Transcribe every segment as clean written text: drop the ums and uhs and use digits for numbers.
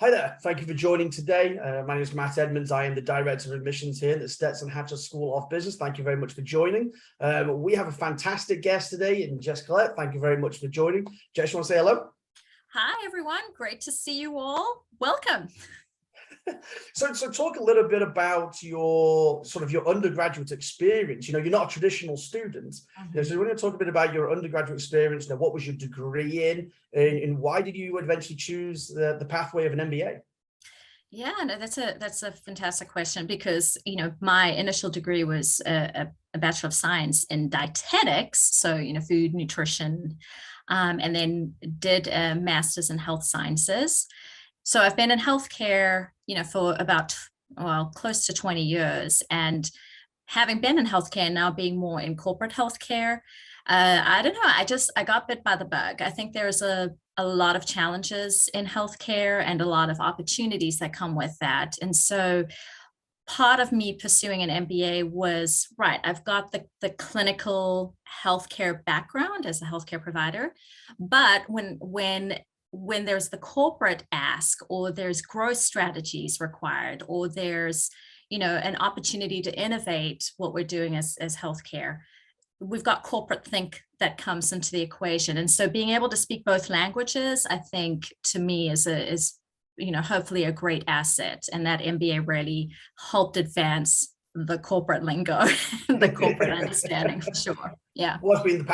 Hi there. Thank you for joining today. My name is Matt Edmonds. I am the Director of Admissions here at the Stetson Hatcher School of Business. Thank you very much for joining. We have a fantastic guest today in Jess Collet. Thank you very much for joining. Jess, you want to say hello? Hi, everyone. Great to see you all. Welcome. So talk a little bit about your undergraduate experience. You're not a traditional student. So we're going to talk a bit about your undergraduate experience. What was your degree in, and why did you eventually choose the pathway of an MBA? Yeah, no, that's a fantastic question because, my initial degree was a Bachelor of Science in dietetics. So, food, nutrition, and then did a master's in health sciences. So I've been in healthcare, for about, close to 20 years. And having been in healthcare, now being more in corporate healthcare, I don't know, I got bit by the bug. I think there's a lot of challenges in healthcare and a lot of opportunities that come with that. And so part of me pursuing an MBA was, right, I've got the clinical healthcare background as a healthcare provider, but when there's the corporate ask, or there's growth strategies required, or there's an opportunity to innovate what we're doing as healthcare, we've got corporate think that comes into the equation. And so being able to speak both languages, I think, to me is hopefully a great asset. And that MBA really helped advance the corporate lingo, the corporate understanding, for sure. Yeah. What's been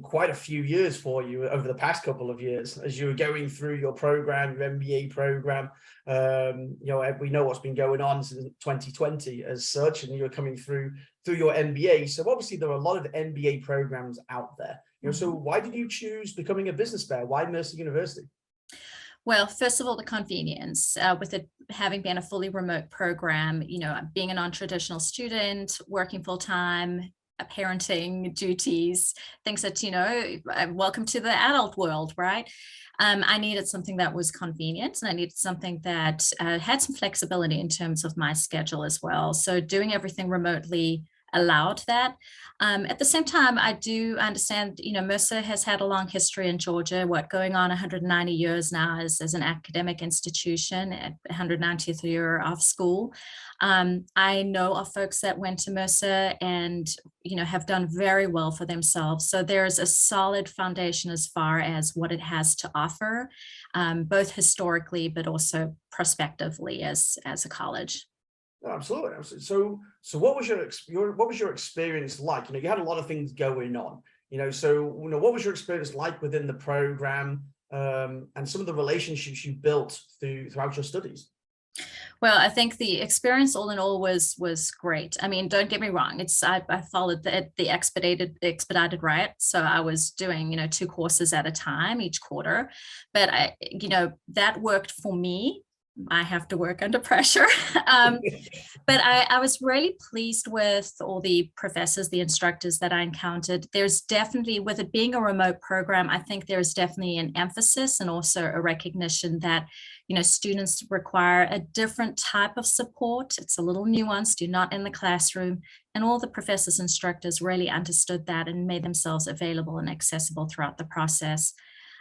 quite a few years for you over the past couple of years as you were going through your program, your MBA program? We know what's been going on since 2020 as such, and you're coming through your MBA. So obviously there are a lot of MBA programs out there. So why did you choose becoming a business bear? Why Mercer University? Well, first of all, the convenience with it having been a fully remote program, being a non-traditional student, working full time, parenting duties, things that, welcome to the adult world, right? I needed something that was convenient, and I needed something that had some flexibility in terms of my schedule as well. So doing everything remotely allowed that. At the same time, I do understand, Mercer has had a long history in Georgia, going on 190 years now as an academic institution at 190th year of school. I know of folks that went to Mercer and, have done very well for themselves. So there's a solid foundation as far as what it has to offer, both historically, but also prospectively as a college. Absolutely. So what was your experience like? You had a lot of things going on. What was your experience like within the program, and some of the relationships you built throughout your studies? Well, I think the experience all in all was great. I mean, don't get me wrong. I followed the expedited route. So I was doing, 2 courses at a time each quarter, but that worked for me. I have to work under pressure. But I was really pleased with all the professors, the instructors that I encountered. There's definitely, with it being a remote program, I think there's definitely an emphasis and also a recognition that, students require a different type of support. It's a little nuanced, you're not in the classroom. And all the professors, instructors really understood that and made themselves available and accessible throughout the process.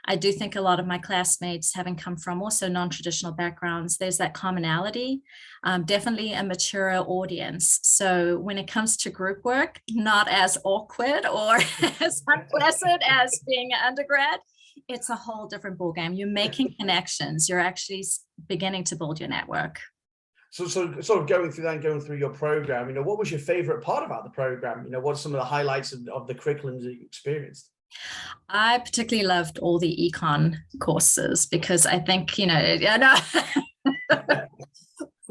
I do think a lot of my classmates, having come from also non-traditional backgrounds, there's that commonality, definitely a mature audience. So when it comes to group work, not as awkward or as unpleasant as being an undergrad, it's a whole different ballgame. You're making connections. You're actually beginning to build your network. So sort of going through your program, what was your favorite part about the program? What are some of the highlights of the curriculum that you experienced? I particularly loved all the econ courses because I think,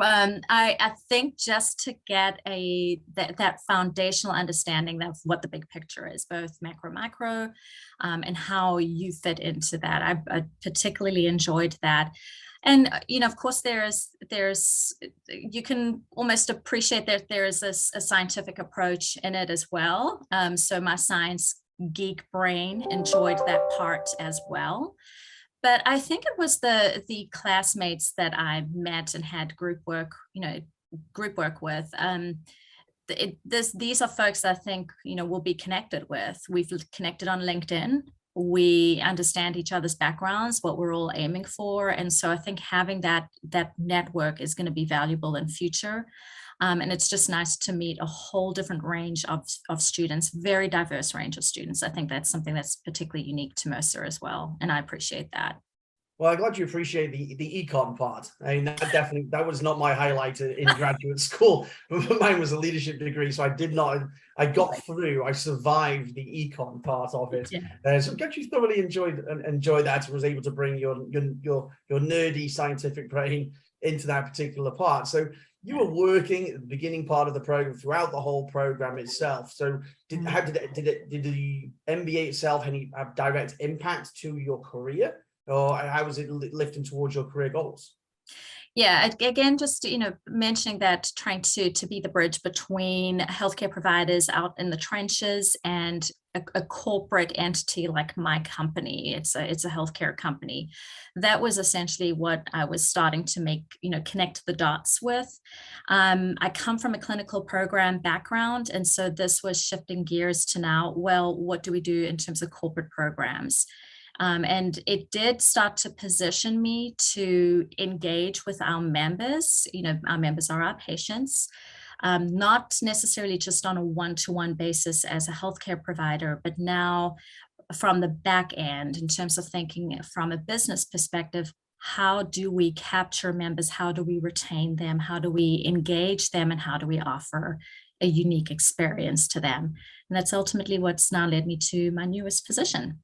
I think just to get that foundational understanding of what the big picture is, both macro, micro, and how you fit into that. I particularly enjoyed that. And, of course, you can almost appreciate that there is a scientific approach in it as well. So my science geek brain enjoyed that part as well. But I think it was the classmates that I met and had group work with. These are folks I think, we'll be connected with. We've connected on LinkedIn. we understand each other's backgrounds, what we're all aiming for. And so I think having that network is going to be valuable in future. And it's just nice to meet a whole different range of students, very diverse range of students. I think that's something that's particularly unique to Mercer as well. And I appreciate that. Well, I'm glad you appreciate the econ part. I mean, that was not my highlight in graduate school. Mine was a leadership degree, so I got through. I survived the econ part of it. Yeah. So I'm glad you thoroughly enjoyed that and was able to bring your nerdy scientific brain into that particular part. So you were working at the beginning part of the program throughout the whole program itself. So did the MBA itself have direct impact to your career? Or how was it lifting towards your career goals? Yeah, again, just mentioning that, trying to be the bridge between healthcare providers out in the trenches and a corporate entity like my company. It's a healthcare company. That was essentially what I was starting to connect the dots with. I come from a clinical program background, and so this was shifting gears to now, well, what do we do in terms of corporate programs? And it did start to position me to engage with our members. Our members are our patients, not necessarily just on a one-to-one basis as a healthcare provider, but now from the back end in terms of thinking from a business perspective. How do we capture members? How do we retain them? How do we engage them? And how do we offer a unique experience to them? And that's ultimately what's now led me to my newest position.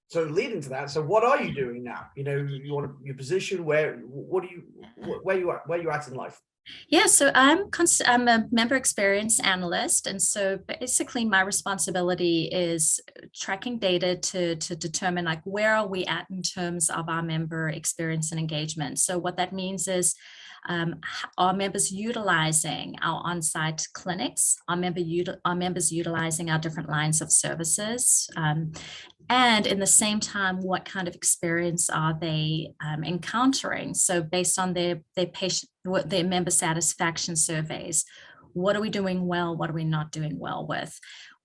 So leading to that, so what are you doing now? You want your position, where you at in life? Yeah, so I'm a member experience analyst. And so basically my responsibility is tracking data to determine where are we at in terms of our member experience and engagement. So what that means is our members utilizing our on-site clinics, our members utilizing our different lines of services, and in the same time, what kind of experience are they encountering? So based on their member satisfaction surveys, what are we doing well? What are we not doing well with?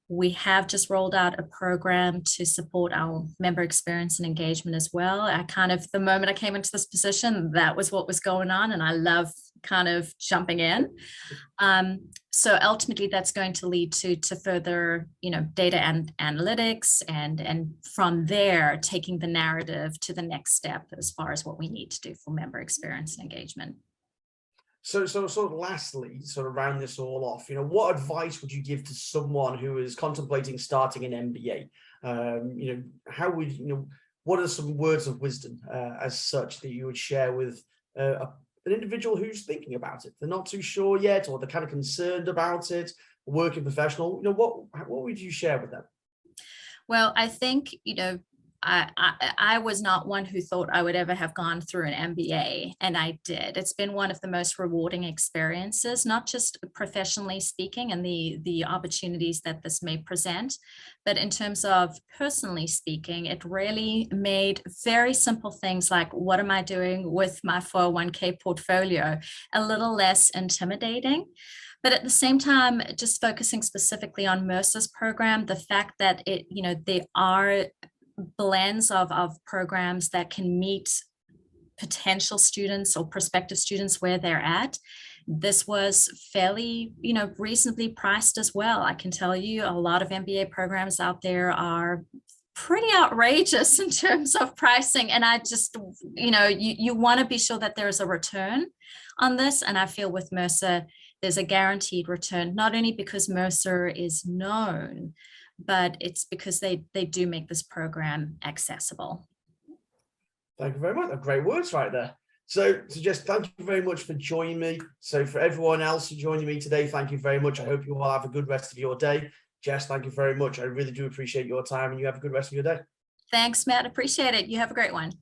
We have just rolled out a program to support our member experience and engagement as well. The moment I came into this position, that was what was going on, and I love kind of jumping in. So ultimately, that's going to lead to further, data and analytics, and from there, taking the narrative to the next step as far as what we need to do for member experience and engagement. So lastly, round this all off, what advice would you give to someone who is contemplating starting an MBA? How would, what are some words of wisdom as such that you would share with an individual who's thinking about it? They're not too sure yet, or they're kind of concerned about it, a working professional, what would you share with them? Well, I think, I was not one who thought I would ever have gone through an MBA, and I did. It's been one of the most rewarding experiences, not just professionally speaking and the opportunities that this may present, but in terms of personally speaking, it really made very simple things like, what am I doing with my 401k portfolio, a little less intimidating. But at the same time, just focusing specifically on Mercer's program, the fact that there are blends of programs that can meet potential students or prospective students where they're at. This was fairly, reasonably priced as well. I can tell you a lot of MBA programs out there are pretty outrageous in terms of pricing. And I just, you want to be sure that there's a return on this. And I feel with Mercer, there's a guaranteed return, not only because Mercer is known, but it's because they do make this program accessible. Thank you very much. Great words right there. So Jess, thank you very much for joining me. So for everyone else joining me today, thank you very much. I hope you all have a good rest of your day. Jess, thank you very much. I really do appreciate your time, and you have a good rest of your day. Thanks, Matt. Appreciate it. You have a great one.